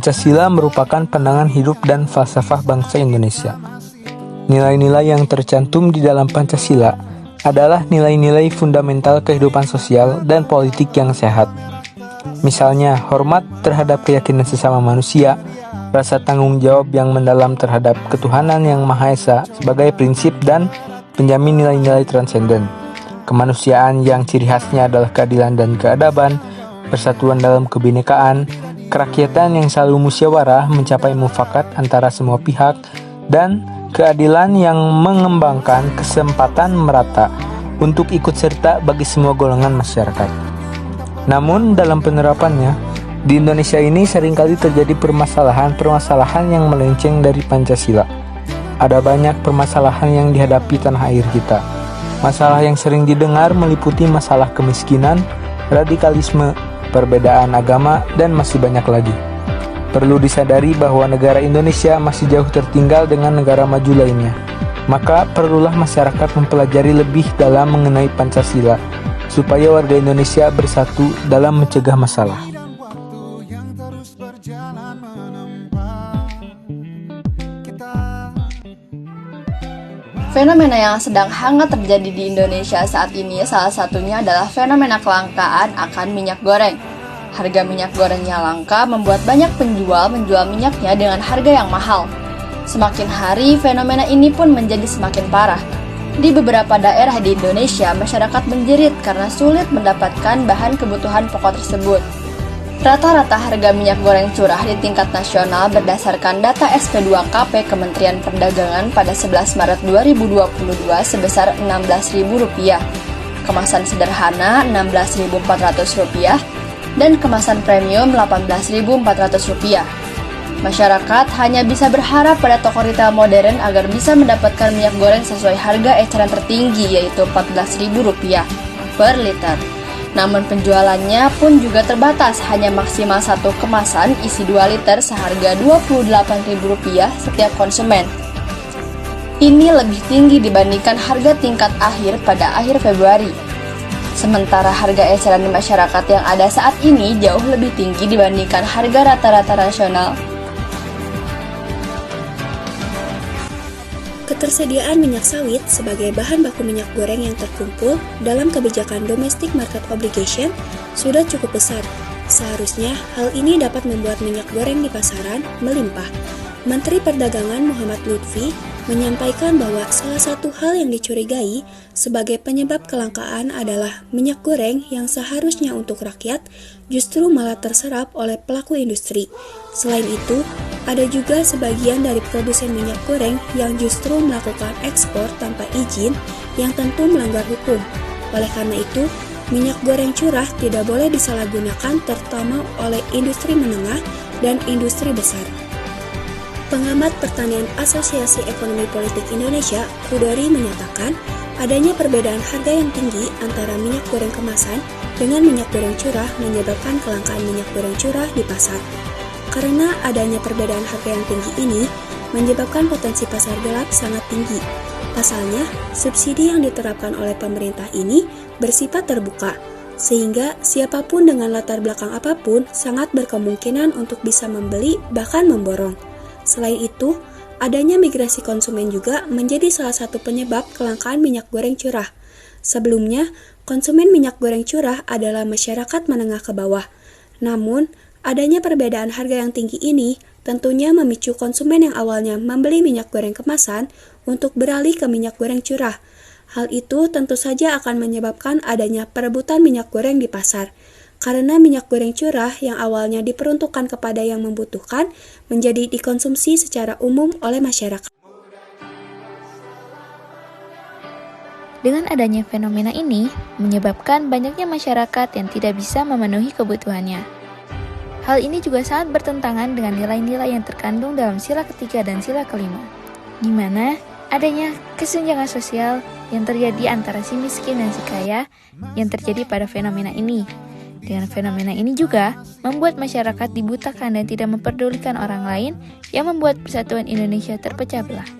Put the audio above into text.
Pancasila merupakan pandangan hidup dan falsafah bangsa Indonesia. Nilai-nilai yang tercantum di dalam Pancasila adalah nilai-nilai fundamental kehidupan sosial dan politik yang sehat. Misalnya, hormat terhadap keyakinan sesama manusia, rasa tanggung jawab yang mendalam terhadap ketuhanan yang Maha Esa sebagai prinsip dan penjamin nilai-nilai transenden. Kemanusiaan yang ciri khasnya adalah keadilan dan keadaban, persatuan dalam kebinekaan, kerakyatan yang selalu musyawarah mencapai mufakat antara semua pihak, dan keadilan yang mengembangkan kesempatan merata untuk ikut serta bagi semua golongan masyarakat. Namun dalam penerapannya, di Indonesia ini seringkali terjadi permasalahan-permasalahan yang melenceng dari Pancasila. Ada banyak permasalahan yang dihadapi tanah air kita. Masalah yang sering didengar meliputi masalah kemiskinan, radikalisme, perbedaan agama, dan masih banyak lagi. Perlu disadari bahwa negara Indonesia masih jauh tertinggal dengan negara maju lainnya. Maka perlulah masyarakat mempelajari lebih dalam mengenai Pancasila, supaya warga Indonesia bersatu dalam mencegah masalah. Fenomena yang sedang hangat terjadi di Indonesia saat ini salah satunya adalah fenomena kelangkaan akan minyak goreng. Harga minyak gorengnya langka membuat banyak penjual menjual minyaknya dengan harga yang mahal. Semakin hari, fenomena ini pun menjadi semakin parah. Di beberapa daerah di Indonesia, masyarakat menjerit karena sulit mendapatkan bahan kebutuhan pokok tersebut. Rata-rata harga minyak goreng curah di tingkat nasional berdasarkan data SP2KP Kementerian Perdagangan pada 11 Maret 2022 sebesar Rp16.000, kemasan sederhana Rp16.400, dan kemasan premium Rp18.400. Masyarakat hanya bisa berharap pada toko retail modern agar bisa mendapatkan minyak goreng sesuai harga eceran tertinggi yaitu Rp14.000 per liter. Namun penjualannya pun juga terbatas, hanya maksimal satu kemasan isi 2 liter seharga Rp28.000 setiap konsumen. Ini lebih tinggi dibandingkan harga tingkat akhir pada akhir Februari. Sementara harga eceran di masyarakat yang ada saat ini jauh lebih tinggi dibandingkan harga rata-rata nasional. Ketersediaan minyak sawit sebagai bahan baku minyak goreng yang terkumpul dalam kebijakan Domestic Market Obligation sudah cukup besar. Seharusnya hal ini dapat membuat minyak goreng di pasaran melimpah. Menteri Perdagangan Muhammad Lutfi menyampaikan bahwa salah satu hal yang dicurigai sebagai penyebab kelangkaan adalah minyak goreng yang seharusnya untuk rakyat justru malah terserap oleh pelaku industri. Selain itu, ada juga sebagian dari produsen minyak goreng yang justru melakukan ekspor tanpa izin yang tentu melanggar hukum. Oleh karena itu, minyak goreng curah tidak boleh disalahgunakan terutama oleh industri menengah dan industri besar. Pengamat pertanian Asosiasi Ekonomi Politik Indonesia, Kudori, menyatakan adanya perbedaan harga yang tinggi antara minyak goreng kemasan dengan minyak goreng curah menyebabkan kelangkaan minyak goreng curah di pasar. Karena adanya perbedaan harga yang tinggi ini menyebabkan potensi pasar gelap sangat tinggi. Pasalnya, subsidi yang diterapkan oleh pemerintah ini bersifat terbuka, sehingga siapapun dengan latar belakang apapun sangat berkemungkinan untuk bisa membeli bahkan memborong. Selain itu, adanya migrasi konsumen juga menjadi salah satu penyebab kelangkaan minyak goreng curah. Sebelumnya, konsumen minyak goreng curah adalah masyarakat menengah ke bawah. Namun, adanya perbedaan harga yang tinggi ini tentunya memicu konsumen yang awalnya membeli minyak goreng kemasan untuk beralih ke minyak goreng curah. Hal itu tentu saja akan menyebabkan adanya perebutan minyak goreng di pasar. Karena minyak goreng curah yang awalnya diperuntukkan kepada yang membutuhkan menjadi dikonsumsi secara umum oleh masyarakat. Dengan adanya fenomena ini, menyebabkan banyaknya masyarakat yang tidak bisa memenuhi kebutuhannya. Hal ini juga sangat bertentangan dengan nilai-nilai yang terkandung dalam sila ketiga dan sila kelima, di mana adanya kesenjangan sosial yang terjadi antara si miskin dan si kaya yang terjadi pada fenomena ini. Dengan fenomena ini juga membuat masyarakat dibutakan dan tidak memperdulikan orang lain yang membuat persatuan Indonesia terpecah belah.